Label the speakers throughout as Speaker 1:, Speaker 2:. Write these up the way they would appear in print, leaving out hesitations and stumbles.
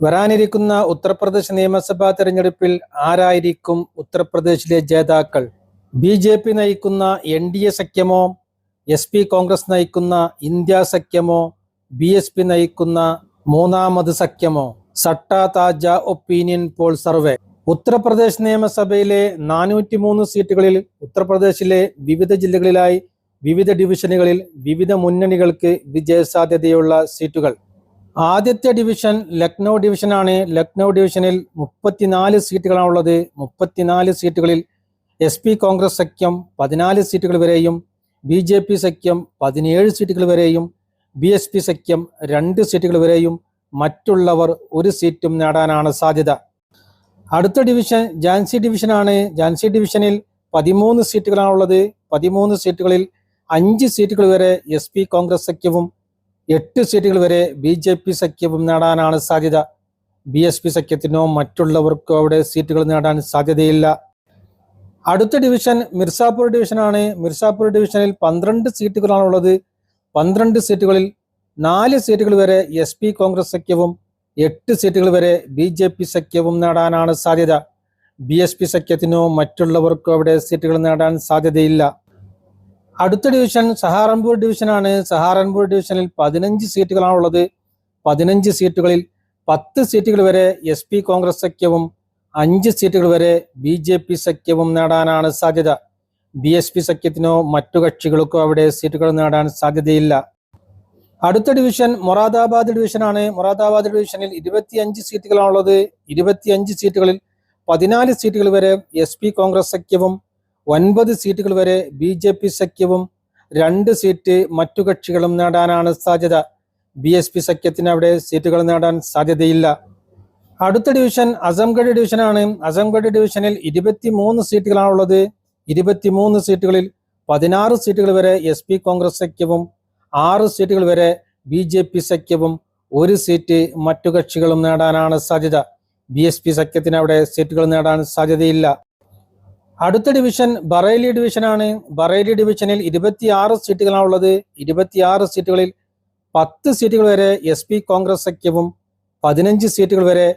Speaker 1: വരാനിരിക്കുന്ന ഉത്തർപ്രദേശ് നിയമസഭാ തെരഞ്ഞെടുപ്പിൽ ആരായിരിക്കും ഉത്തർപ്രദേശിലെ ജേതാക്കൾ? ബി.ജെ.പി. നയിക്കുന്ന എൻ.ഡി.എ സഖ്യമോ, എസ്.പി. കോൺഗ്രസ് നയിക്കുന്ന ഇന്ത്യ സഖ്യമോ, ബി.എസ്.പി. നയിക്കുന്ന മൂന്നാമത് സഖ്യമോ? സട്ട താജ ഒപ്പീനിയൻ പോൾ സർവേ. ഉത്തർപ്രദേശ് നിയമസഭയിലെ 403 സീറ്റുകളിൽ ഉത്തർപ്രദേശിലെ വിവിധ ജില്ലകളിലായി വിവിധ ഡിവിഷനുകളിൽ വിവിധ മുന്നണികൾക്ക് വിജയസാധ്യതയുള്ള സീറ്റുകൾ. ആദ്യത്തെ ഡിവിഷൻ ലക്നൗ ഡിവിഷനാണ്. ലക്നൗ ഡിവിഷനിൽ 34 സീറ്റുകളാണുള്ളത്. 34 സീറ്റുകളിൽ എസ്.പി. കോൺഗ്രസ് സഖ്യം 14 സീറ്റുകൾ വരെയും, ബി.ജെ.പി. സഖ്യം 17 സീറ്റുകൾ വരെയും, ബി.എസ്.പി. സഖ്യം 2 സീറ്റുകൾ വരെയും, മറ്റുള്ളവർ 1 സീറ്റും നേടാനാണ് സാധ്യത. അടുത്ത ഡിവിഷൻ ഝാൻസി ഡിവിഷനാണ്. ഝാൻസി ഡിവിഷനിൽ 13 സീറ്റുകളാണുള്ളത്. 13 സീറ്റുകളിൽ 5 സീറ്റുകൾ വരെ എസ്.പി. കോൺഗ്രസ് സഖ്യവും 8 സീറ്റുകൾ വരെ ബി.ജെ.പി. സഖ്യവും നേടാനാണ് സാധ്യത. ബി.എസ്.പി. സഖ്യത്തിനോ മറ്റുള്ളവർക്കോ അവിടെ സീറ്റുകൾ നേടാൻ സാധ്യതയില്ല. അടുത്ത ഡിവിഷൻ മിർസാപൂർ ഡിവിഷനാണ്. മിർസാപൂർ ഡിവിഷനിൽ 12 സീറ്റുകളാണുള്ളത്. 12 സീറ്റുകളിൽ 4 സീറ്റുകൾ വരെ എസ്.പി. കോൺഗ്രസ് സഖ്യവും 8 സീറ്റുകൾ വരെ ബി.ജെ.പി. സഖ്യവും നേടാനാണ് സാധ്യത. ബി.എസ്.പി. സഖ്യത്തിനോ മറ്റുള്ളവർക്കോ അവിടെ സീറ്റുകൾ നേടാൻ സാധ്യതയില്ല. അടുത്ത ഡിവിഷൻ സഹാറൻപൂർ ഡിവിഷനാണ്. സഹാറൻപൂർ ഡിവിഷനിൽ 15 സീറ്റുകളാണുള്ളത്. 15 സീറ്റുകളിൽ 10 സീറ്റുകൾ വരെ എസ്.പി. കോൺഗ്രസ് സഖ്യവും 5 സീറ്റുകൾ വരെ ബി.ജെ.പി. സഖ്യവും നേടാനാണ് സാധ്യത. ബി.എസ്.പി. സഖ്യത്തിനോ മറ്റു കക്ഷികൾക്കോ അവിടെ സീറ്റുകൾ നേടാൻ സാധ്യതയില്ല. അടുത്ത ഡിവിഷൻ മൊറാദാബാദ് ഡിവിഷനാണ്. മൊറാദാബാദ് ഡിവിഷനിൽ 25 സീറ്റുകളാണുള്ളത്. 25 സീറ്റുകളിൽ 14 സീറ്റുകൾ വരെ എസ്.പി. കോൺഗ്രസ് സഖ്യവും 9 സീറ്റുകൾ വരെ ബി.ജെ.പി. സഖ്യവും 2 സീറ്റ് മറ്റു കക്ഷികളും നേടാനാണ് സാധ്യത. ബി.എസ്.പി. സഖ്യത്തിന് അവിടെ സീറ്റുകൾ നേടാൻ സാധ്യതയില്ല. അടുത്ത ഡിവിഷൻ അസംഗഡ് ഡിവിഷനാണ്. അസംഗഡ് ഡിവിഷനിൽ 23 സീറ്റുകളാണുള്ളത്. 23 സീറ്റുകളിൽ 16 സീറ്റുകൾ വരെ എസ്.പി. കോൺഗ്രസ് സഖ്യവും 6 സീറ്റുകൾ വരെ ബി.ജെ.പി. സഖ്യവും 1 സീറ്റ് മറ്റു കക്ഷികളും നേടാനാണ് സാധ്യത. ബി.എസ്.പി. സഖ്യത്തിന് അവിടെ സീറ്റുകൾ നേടാൻ സാധ്യതയില്ല. അടുത്ത ഡിവിഷൻ ബറേലി ഡിവിഷനാണ്. ബറേലി ഡിവിഷനിൽ 26 സീറ്റുകളാണുള്ളത്. 26 സീറ്റുകളിൽ 10 സീറ്റുകൾ വരെ എസ്.പി. കോൺഗ്രസ് സഖ്യവും 15 സീറ്റുകൾ വരെ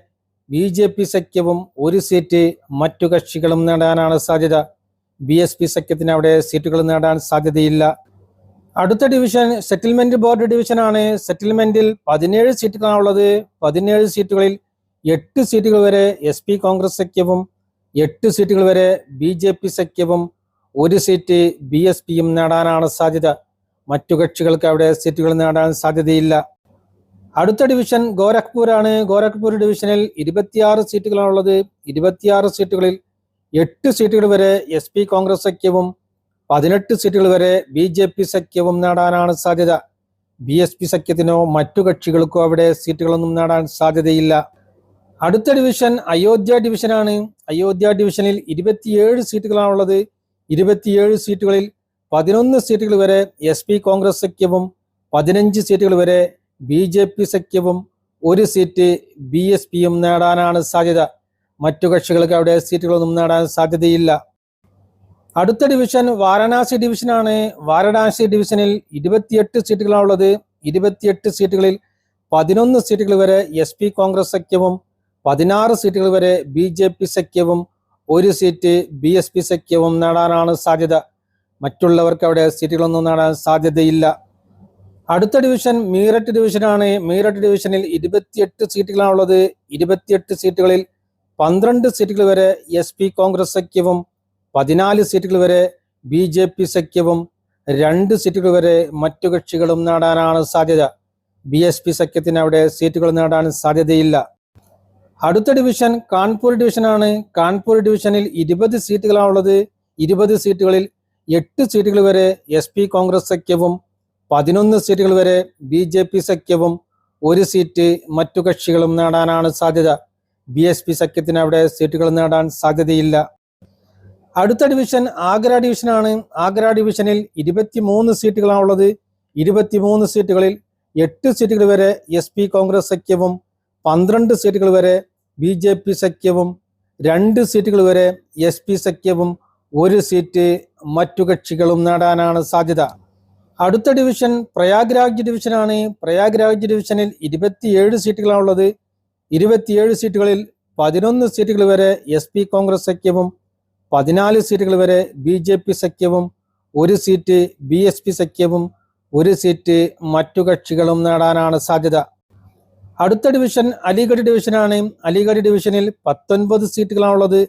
Speaker 1: ബി.ജെ.പി. സഖ്യവും 1 സീറ്റ് മറ്റു കക്ഷികളും നേടാനാണ് സാധ്യത. ബി.എസ്.പി. സഖ്യത്തിന് അവിടെ സീറ്റുകൾ നേടാൻ സാധ്യതയില്ല. അടുത്ത ഡിവിഷൻ സെറ്റിൽമെന്റ് ബോർഡ് ഡിവിഷനാണ്. സെറ്റിൽമെന്റിൽ 17 സീറ്റുകളാണുള്ളത്. 17 സീറ്റുകളിൽ 8 സീറ്റുകൾ വരെ എസ്.പി. കോൺഗ്രസ് സഖ്യവും 8 സീറ്റുകൾ വരെ ബി.ജെ.പി. സഖ്യവും 1 സീറ്റ് ബി.എസ്.പിയും നേടാനാണ് സാധ്യത. മറ്റു കക്ഷികൾക്ക് അവിടെ സീറ്റുകൾ നേടാൻ സാധ്യതയില്ല. അടുത്ത ഡിവിഷൻ ഗോരഖ്പൂർ ആണ്. ഗോരഖ്പൂർ ഡിവിഷനിൽ 26 സീറ്റുകളാണുള്ളത്. 26 സീറ്റുകളിൽ 8 സീറ്റുകൾ വരെ എസ്.പി. കോൺഗ്രസ് സഖ്യവും 18 സീറ്റുകൾ വരെ ബി.ജെ.പി. സഖ്യവും നേടാനാണ് സാധ്യത. ബി.എസ്.പി. സഖ്യത്തിനോ മറ്റു കക്ഷികൾക്കോ അവിടെ സീറ്റുകളൊന്നും നേടാൻ സാധ്യതയില്ല. അടുത്ത ഡിവിഷൻ അയോധ്യ ഡിവിഷനാണ്. അയോധ്യ ഡിവിഷനിൽ 27 സീറ്റുകളാണുള്ളത്. 27 സീറ്റുകളിൽ 11 സീറ്റുകൾ വരെ എസ്.പി. കോൺഗ്രസ് സഖ്യവും 15 സീറ്റുകൾ വരെ ബി.ജെ.പി. സഖ്യവും 1 സീറ്റ് ബി.എസ്.പിയും നേടാനാണ് സാധ്യത. മറ്റു കക്ഷികൾക്ക് അവിടെ സീറ്റുകളൊന്നും നേടാൻ സാധ്യതയില്ല. അടുത്ത ഡിവിഷൻ വാരണാസി ഡിവിഷനാണ്. വാരണാസി ഡിവിഷനിൽ 28 സീറ്റുകളാണുള്ളത്. 28 സീറ്റുകളിൽ 11 സീറ്റുകൾ വരെ എസ്.പി. കോൺഗ്രസ് സഖ്യവും 16 സീറ്റുകൾ വരെ ബി.ജെ.പി. സഖ്യവും 1 സീറ്റ് ബി.എസ്.പി. സഖ്യവും നേടാനാണ് സാധ്യത. മറ്റുള്ളവർക്ക് അവിടെ സീറ്റുകളൊന്നും നേടാൻ സാധ്യതയില്ല. അടുത്ത ഡിവിഷൻ മീററ്റ് ഡിവിഷനാണ്. മീററ്റ് ഡിവിഷനിൽ 28 സീറ്റുകളാണുള്ളത്. 28 സീറ്റുകളിൽ 12 സീറ്റുകൾ വരെ എസ്.പി. കോൺഗ്രസ് സഖ്യവും 14 സീറ്റുകൾ വരെ ബി.ജെ.പി. സഖ്യവും 2 സീറ്റുകൾ വരെ മറ്റു കക്ഷികളും നേടാനാണ് സാധ്യത. ബി.എസ്.പി. സഖ്യത്തിന് അവിടെ സീറ്റുകൾ നേടാൻ സാധ്യതയില്ല. അടുത്ത ഡിവിഷൻ കാൺപൂർ ഡിവിഷനാണ്. കാൺപൂർ ഡിവിഷനിൽ 20 സീറ്റുകളാണുള്ളത്. 20 സീറ്റുകളിൽ 8 സീറ്റുകൾ വരെ എസ്.പി. കോൺഗ്രസ് സഖ്യവും 11 സീറ്റുകൾ വരെ ബി.ജെ.പി. സഖ്യവും 1 സീറ്റ് മറ്റു കക്ഷികളും നേടാനാണ് സാധ്യത. ബി.എസ്.പി. സഖ്യത്തിന് അവിടെ സീറ്റുകൾ നേടാൻ സാധ്യതയില്ല. അടുത്ത ഡിവിഷൻ ആഗ്ര ഡിവിഷനാണ്. ആഗ്ര ഡിവിഷനിൽ 23 സീറ്റുകളാണുള്ളത്. 23 സീറ്റുകളിൽ 8 സീറ്റുകൾ വരെ എസ്.പി. കോൺഗ്രസ് സഖ്യവും 12 സീറ്റുകൾ വരെ ബി.ജെ.പി. സഖ്യവും 2 സീറ്റുകൾ വരെ എസ്.പി. സഖ്യവും 1 സീറ്റ് മറ്റു കക്ഷികളും നേടാനാണ് സാധ്യത. അടുത്ത ഡിവിഷൻ പ്രയാഗ്രാജ് ഡിവിഷനാണ്. പ്രയാഗ്രാജ് ഡിവിഷനിൽ 27 സീറ്റുകളാണുള്ളത്. 27 സീറ്റുകളിൽ 11 സീറ്റുകൾ വരെ SP കോൺഗ്രസ് സഖ്യവും 14 സീറ്റുകൾ വരെ BJP സഖ്യവും 1 സീറ്റ് BSP സഖ്യവും 1 സീറ്റ് മറ്റു കക്ഷികളും നേടാനാണ് സാധ്യത. അടുത്ത ഡിവിഷൻ അലിഗഡ് ഡിവിഷനാണ്. അലിഗഡ് ഡിവിഷനിൽ 19 സീറ്റുകളാണുള്ളത്.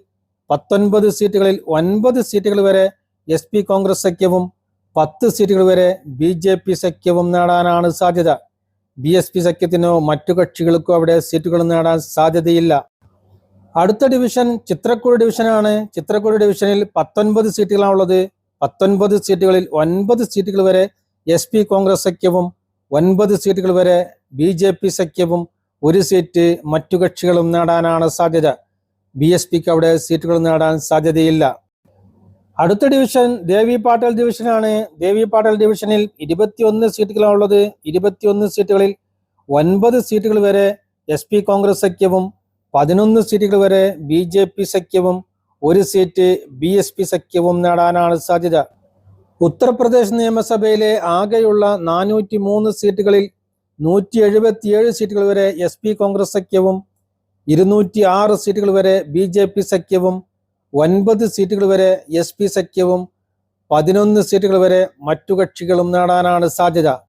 Speaker 1: 19 സീറ്റുകളിൽ 9 സീറ്റുകൾ വരെ SP കോൺഗ്രസ് സഖ്യവും 10 സീറ്റുകൾ വരെ BJP സഖ്യവും നേടാനാണ് സാധ്യത. BSP സഖ്യത്തിനോ മറ്റു കക്ഷികൾക്കോ അവിടെ സീറ്റുകൾ നേടാൻ സാധ്യതയില്ല. അടുത്ത ഡിവിഷൻ ചിത്രക്കൂട് ഡിവിഷനാണ്. ചിത്രക്കൂട് ഡിവിഷനിൽ 19 സീറ്റുകളാണുള്ളത്. 19 സീറ്റുകളിൽ 9 സീറ്റുകൾ വരെ SP കോൺഗ്രസ് സഖ്യവും 9 സീറ്റുകൾ വരെ BJP സഖ്യവും 1 സീറ്റ് മറ്റു കക്ഷികളും നേടാനാണ് സാധ്യത. BSPക്ക് അവിടെ സീറ്റുകൾ നേടാൻ സാധ്യതയില്ല. അടുത്ത ഡിവിഷൻ ദേവി പാട്ടൽ ഡിവിഷനാണ്. ദേവി പാട്ടൽ ഡിവിഷനിൽ 21 സീറ്റുകളാണുള്ളത്. 21 സീറ്റുകളിൽ 9 സീറ്റുകൾ വരെ SP കോൺഗ്രസ് സഖ്യവും 11 സീറ്റുകൾ വരെ BJP സഖ്യവും 1 സീറ്റ് BSP സഖ്യവും നേടാനാണ് സാധ്യത. ഉത്തർപ്രദേശ് നിയമസഭയിലെ ആകെയുള്ള 403 സീറ്റുകളിൽ 177 സീറ്റുകൾ വരെ SP കോൺഗ്രസ് സഖ്യവും 206 സീറ്റുകൾ വരെ BJP സഖ്യവും 9 സീറ്റുകൾ വരെ SP സഖ്യവും 11 സീറ്റുകൾ വരെ മറ്റു കക്ഷികളും നേടാനാണ് സാധ്യത.